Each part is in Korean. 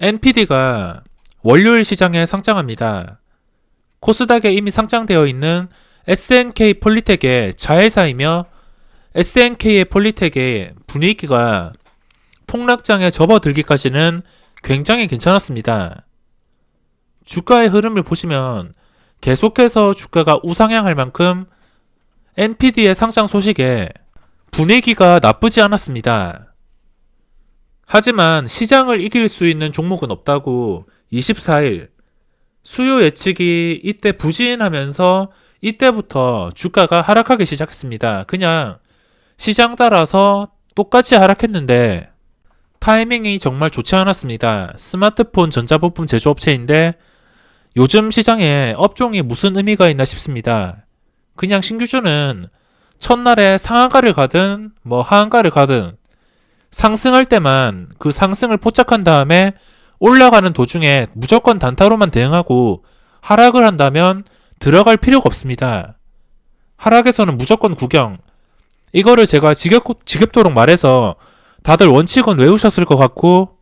NPD가 월요일 시장에 상장합니다. 코스닥에 이미 상장되어 있는 SNK 폴리텍의 자회사이며 SNK의 폴리텍의 분위기가 폭락장에 접어들기까지는 굉장히 괜찮았습니다. 주가의 흐름을 보시면 계속해서 주가가 우상향할 만큼 NPD의 상장 소식에 분위기가 나쁘지 않았습니다. 하지만 시장을 이길 수 있는 종목은 없다고 24일 수요 예측이 이때 부진하면서 이때부터 주가가 하락하기 시작했습니다. 그냥 시장 따라서 똑같이 하락했는데 타이밍이 정말 좋지 않았습니다. 스마트폰 전자부품 제조업체인데 요즘 시장에 업종이 무슨 의미가 있나 싶습니다. 그냥 신규주는 첫날에 상한가를 가든 하한가를 가든 상승할 때만 그 상승을 포착한 다음에 올라가는 도중에 무조건 단타로만 대응하고 하락을 한다면 들어갈 필요가 없습니다. 하락에서는 무조건 구경. 이거를 제가 지겹도록 말해서 다들 원칙은 외우셨을 것 같고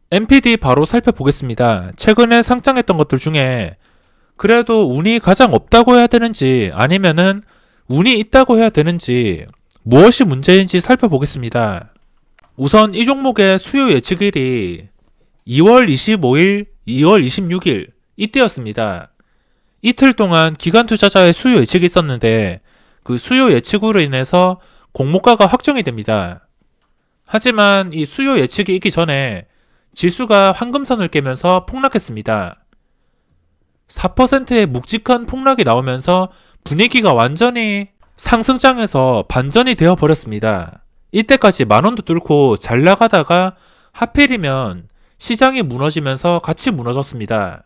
NPD 바로 살펴보겠습니다. 최근에 상장했던 것들 중에 그래도 운이 가장 없다고 해야 되는지 아니면은 운이 있다고 해야 되는지 무엇이 문제인지 살펴보겠습니다. 우선 이 종목의 수요 예측일이 2월 25일, 2월 26일 이때였습니다. 이틀 동안 기관 투자자의 수요 예측이 있었는데 그 수요 예측으로 인해서 공모가가 확정이 됩니다. 하지만 이 수요 예측이 있기 전에 지수가 황금선을 깨면서 폭락했습니다. 4%의 묵직한 폭락이 나오면서 분위기가 완전히 상승장에서 반전이 되어버렸습니다. 이때까지 만원도 뚫고 잘 나가다가 하필이면 시장이 무너지면서 같이 무너졌습니다.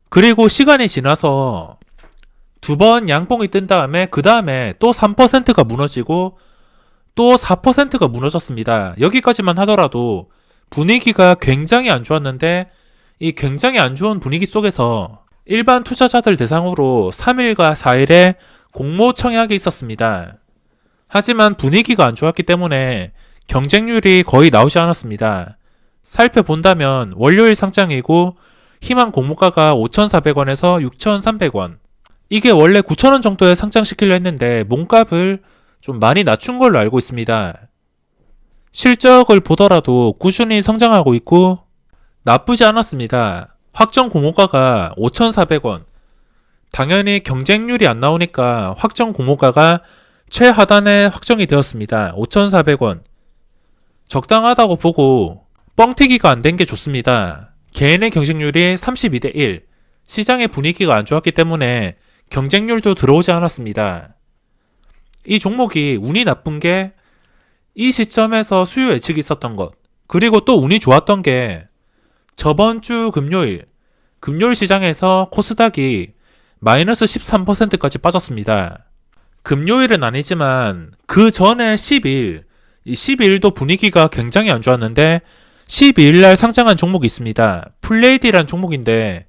그리고 시간이 지나서 두 번 양봉이 뜬 다음에 그 다음에 또 3%가 무너지고 또 4%가 무너졌습니다. 여기까지만 하더라도 분위기가 굉장히 안 좋았는데 이 굉장히 안 좋은 분위기 속에서 일반 투자자들 대상으로 3일과 4일에 공모 청약이 있었습니다. 하지만 분위기가 안 좋았기 때문에 경쟁률이 거의 나오지 않았습니다. 살펴본다면 월요일 상장이고 희망 공모가가 5,400원에서 6,300원. 이게 원래 9,000원 정도에 상장시키려 했는데 몸값을 좀 많이 낮춘 걸로 알고 있습니다. 실적을 보더라도 꾸준히 성장하고 있고 나쁘지 않았습니다. 확정 공모가가 5,400원. 당연히 경쟁률이 안 나오니까 확정 공모가가 최하단에 확정이 되었습니다. 5,400원. 적당하다고 보고 뻥튀기가 안 된 게 좋습니다. 개인의 경쟁률이 32대 1. 시장의 분위기가 안 좋았기 때문에 경쟁률도 들어오지 않았습니다. 이 종목이 운이 나쁜 게 이 시점에서 수요 예측이 있었던 것, 그리고 또 운이 좋았던 게 저번 주 금요일 시장에서 코스닥이 마이너스 13%까지 빠졌습니다. 금요일은 아니지만 그 전에 10일, 이 12일도 분위기가 굉장히 안 좋았는데 12일날 상장한 종목이 있습니다. 플레이디란 종목인데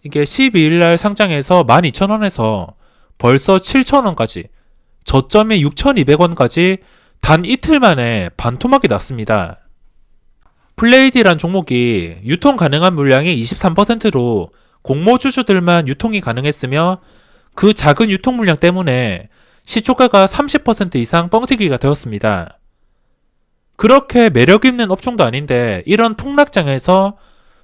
이게 12일날 상장해서 12,000원에서 벌써 7,000원까지 저점이 6,200원까지 단 이틀 만에 반토막이 났습니다. 플레이디란 종목이 유통 가능한 물량이 23%로 공모주주들만 유통이 가능했으며 그 작은 유통 물량 때문에 시초가가 30% 이상 뻥튀기가 되었습니다. 그렇게 매력있는 업종도 아닌데 이런 폭락장에서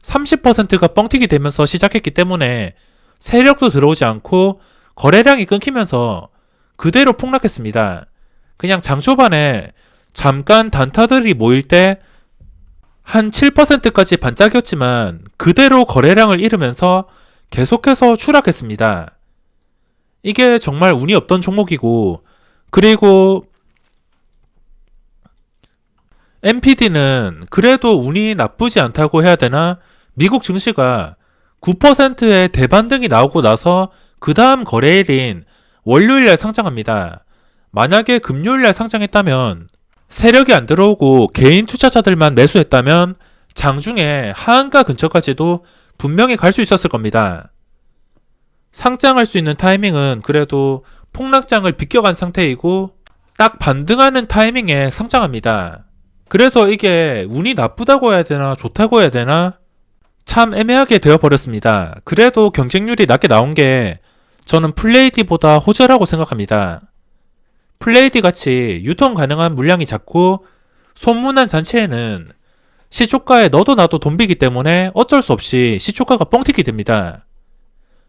30%가 뻥튀기 되면서 시작했기 때문에 세력도 들어오지 않고 거래량이 끊기면서 그대로 폭락했습니다. 그냥 장 초반에 잠깐 단타들이 모일 때 한 7%까지 반짝였지만 그대로 거래량을 잃으면서 계속해서 추락했습니다. 이게 정말 운이 없던 종목이고, 그리고 NPD는 그래도 운이 나쁘지 않다고 해야 되나? 미국 증시가 9%의 대반등이 나오고 나서 그 다음 거래일인 월요일날 상장합니다. 만약에 금요일날 상장했다면 세력이 안 들어오고 개인 투자자들만 매수했다면 장중에 하한가 근처까지도 분명히 갈 수 있었을 겁니다. 상장할 수 있는 타이밍은 그래도 폭락장을 비껴간 상태이고 딱 반등하는 타이밍에 상장합니다. 그래서 이게 운이 나쁘다고 해야 되나 좋다고 해야 되나 참 애매하게 되어버렸습니다. 그래도 경쟁률이 낮게 나온 게 저는 플레이디보다 호재라고 생각합니다. 플레이디 같이 유통 가능한 물량이 작고 소문난 잔치에는 시초가에 너도 나도 돈비기 때문에 어쩔 수 없이 시초가가 뻥튀기 됩니다.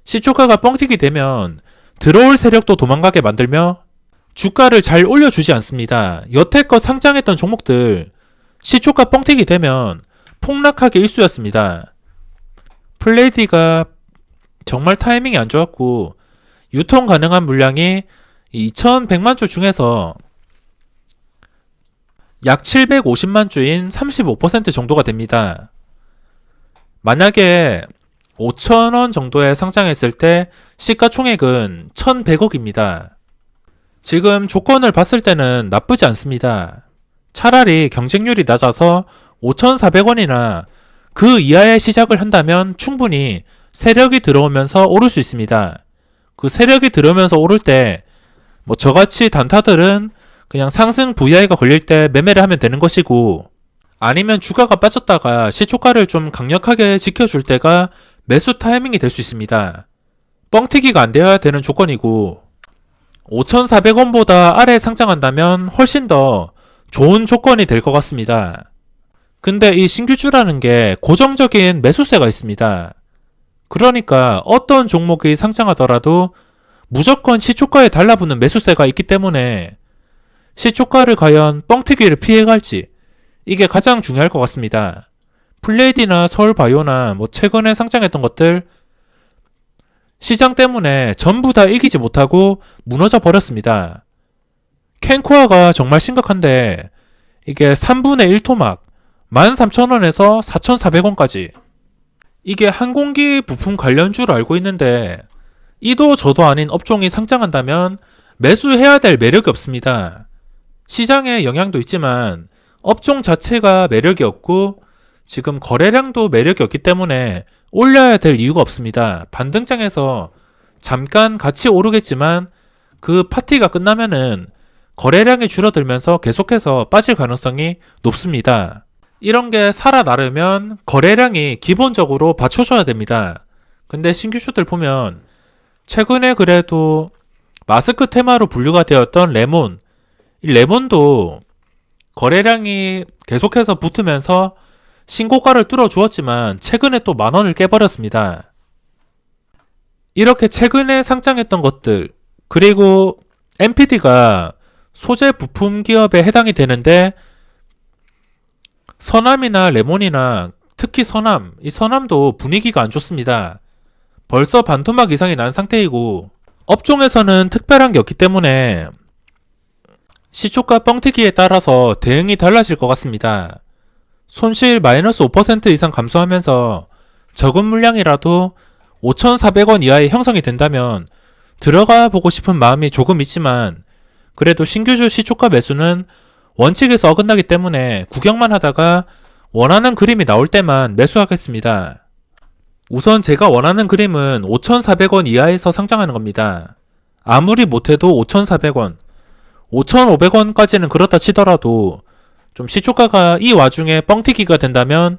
시초가가 뻥튀기 되면 들어올 세력도 도망가게 만들며 주가를 잘 올려주지 않습니다. 여태껏 상장했던 종목들 시초가 뻥튀기 되면 폭락하기 일쑤였습니다. 플레이디가 정말 타이밍이 안 좋았고 유통 가능한 물량이 2100만 주 중에서 약 750만 주인 35% 정도가 됩니다. 만약에 5,000원 정도에 상장했을 때 시가총액은 1,100억입니다. 지금 조건을 봤을 때는 나쁘지 않습니다. 차라리 경쟁률이 낮아서 5,400원이나 그 이하의 시작을 한다면 충분히 세력이 들어오면서 오를 수 있습니다. 그 세력이 들어오면서 오를 때 저같이 단타들은 그냥 상승 VI가 걸릴 때 매매를 하면 되는 것이고, 아니면 주가가 빠졌다가 시초가를 좀 강력하게 지켜줄 때가 매수 타이밍이 될 수 있습니다. 뻥튀기가 안 되어야 되는 조건이고 5,400원보다 아래에 상장한다면 훨씬 더 좋은 조건이 될 것 같습니다. 근데 이 신규주라는 게 고정적인 매수세가 있습니다. 그러니까 어떤 종목이 상장하더라도 무조건 시초가에 달라붙는 매수세가 있기 때문에 시초가를 과연 뻥튀기를 피해갈지, 이게 가장 중요할 것 같습니다. 플레이디나 서울바이오나 최근에 상장했던 것들 시장 때문에 전부 다 이기지 못하고 무너져 버렸습니다. 캔코아가 정말 심각한데 이게 3분의 1 토막 13,000원에서 4,400원까지, 이게 항공기 부품 관련주로 알고 있는데 이도 저도 아닌 업종이 상장한다면 매수해야 될 매력이 없습니다. 시장에 영향도 있지만 업종 자체가 매력이 없고 지금 거래량도 매력이 없기 때문에 올려야 될 이유가 없습니다. 반등장에서 잠깐 같이 오르겠지만 그 파티가 끝나면은 거래량이 줄어들면서 계속해서 빠질 가능성이 높습니다. 이런 게 살아나려면 거래량이 기본적으로 받쳐줘야 됩니다. 근데 신규주들 보면 최근에 그래도 마스크 테마로 분류가 되었던 레몬, 이 레몬도 거래량이 계속해서 붙으면서 신고가를 뚫어주었지만 최근에 또 10,000원을 깨버렸습니다. 이렇게 최근에 상장했던 것들, 그리고 MPD가 소재 부품 기업에 해당이 되는데 서남이나 레몬이나 특히 서남, 이 서남도 분위기가 안 좋습니다. 벌써 반토막 이상이 난 상태이고 업종에서는 특별한 게 없기 때문에 시초가 뻥튀기에 따라서 대응이 달라질 것 같습니다. 손실 마이너스 5% 이상 감소하면서 적은 물량이라도 5,400원 이하의 형성이 된다면 들어가 보고 싶은 마음이 조금 있지만 그래도 신규주 시초가 매수는 원칙에서 어긋나기 때문에 구경만 하다가 원하는 그림이 나올 때만 매수하겠습니다. 우선 제가 원하는 그림은 5,400원 이하에서 상장하는 겁니다. 아무리 못해도 5,400원, 5,500원까지는 그렇다 치더라도 좀 시초가가 이 와중에 뻥튀기가 된다면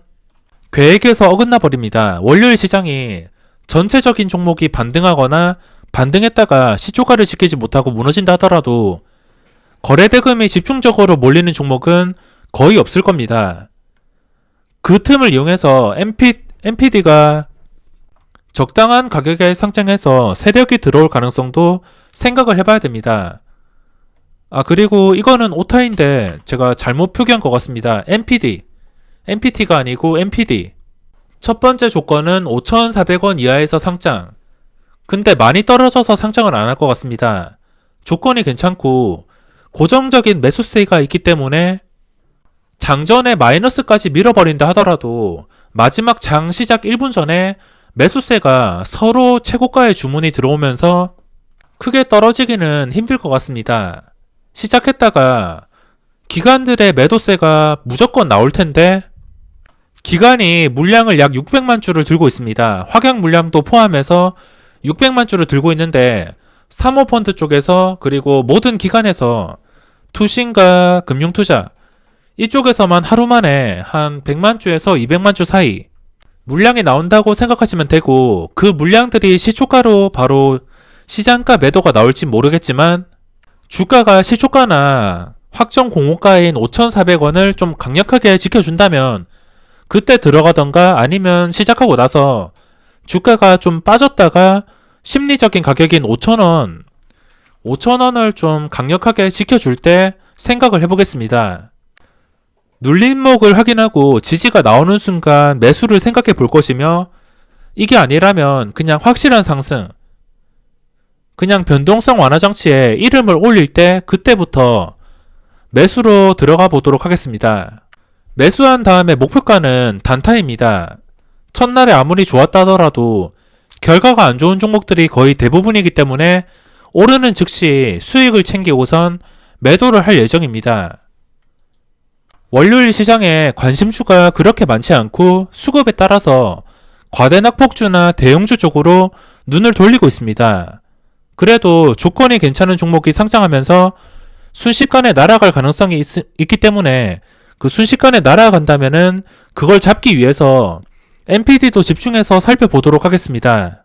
계획에서 어긋나 버립니다. 월요일 시장이 전체적인 종목이 반등하거나 반등했다가 시초가를 지키지 못하고 무너진다 하더라도 거래대금이 집중적으로 몰리는 종목은 거의 없을 겁니다. 그 틈을 이용해서 MPD가 적당한 가격에 상장해서 세력이 들어올 가능성도 생각을 해봐야 됩니다. 그리고 이거는 오타인데 제가 잘못 표기한 것 같습니다. MPT가 아니고 MPD. 첫 번째 조건은 5,400원 이하에서 상장. 근데 많이 떨어져서 상장을 안 할 것 같습니다. 조건이 괜찮고 고정적인 매수세가 있기 때문에 장전에 마이너스까지 밀어버린다 하더라도 마지막 장 시작 1분 전에 매수세가 서로 최고가의 주문이 들어오면서 크게 떨어지기는 힘들 것 같습니다. 시작했다가 기관들의 매도세가 무조건 나올 텐데 기관이 물량을 약 600만 주를 들고 있습니다. 확약 물량도 포함해서 600만 주를 들고 있는데 사모펀드 쪽에서 그리고 모든 기관에서 투신과 금융투자 이쪽에서만 하루 만에 한 100만 주에서 200만 주 사이 물량이 나온다고 생각하시면 되고 그 물량들이 시초가로 바로 시장가 매도가 나올지 모르겠지만 주가가 시초가나 확정 공호가인 5,400원을 좀 강력하게 지켜준다면 그때 들어가던가 아니면 시작하고 나서 주가가 좀 빠졌다가 심리적인 가격인 5,000원을 좀 강력하게 지켜줄 때 생각을 해보겠습니다. 눌림목을 확인하고 지지가 나오는 순간 매수를 생각해 볼 것이며 이게 아니라면 그냥 확실한 상승, 그냥 변동성 완화 장치에 이름을 올릴 때 그때부터 매수로 들어가 보도록 하겠습니다. 매수한 다음에 목표가는 단타입니다. 첫날에 아무리 좋았다 하더라도 결과가 안 좋은 종목들이 거의 대부분이기 때문에 오르는 즉시 수익을 챙기고선 매도를 할 예정입니다. 월요일 시장에 관심주가 그렇게 많지 않고 수급에 따라서 과대낙폭주나 대형주 쪽으로 눈을 돌리고 있습니다. 그래도 조건이 괜찮은 종목이 상장하면서 순식간에 날아갈 가능성이 있기 때문에 그 순식간에 날아간다면은 그걸 잡기 위해서 MPD도 집중해서 살펴보도록 하겠습니다.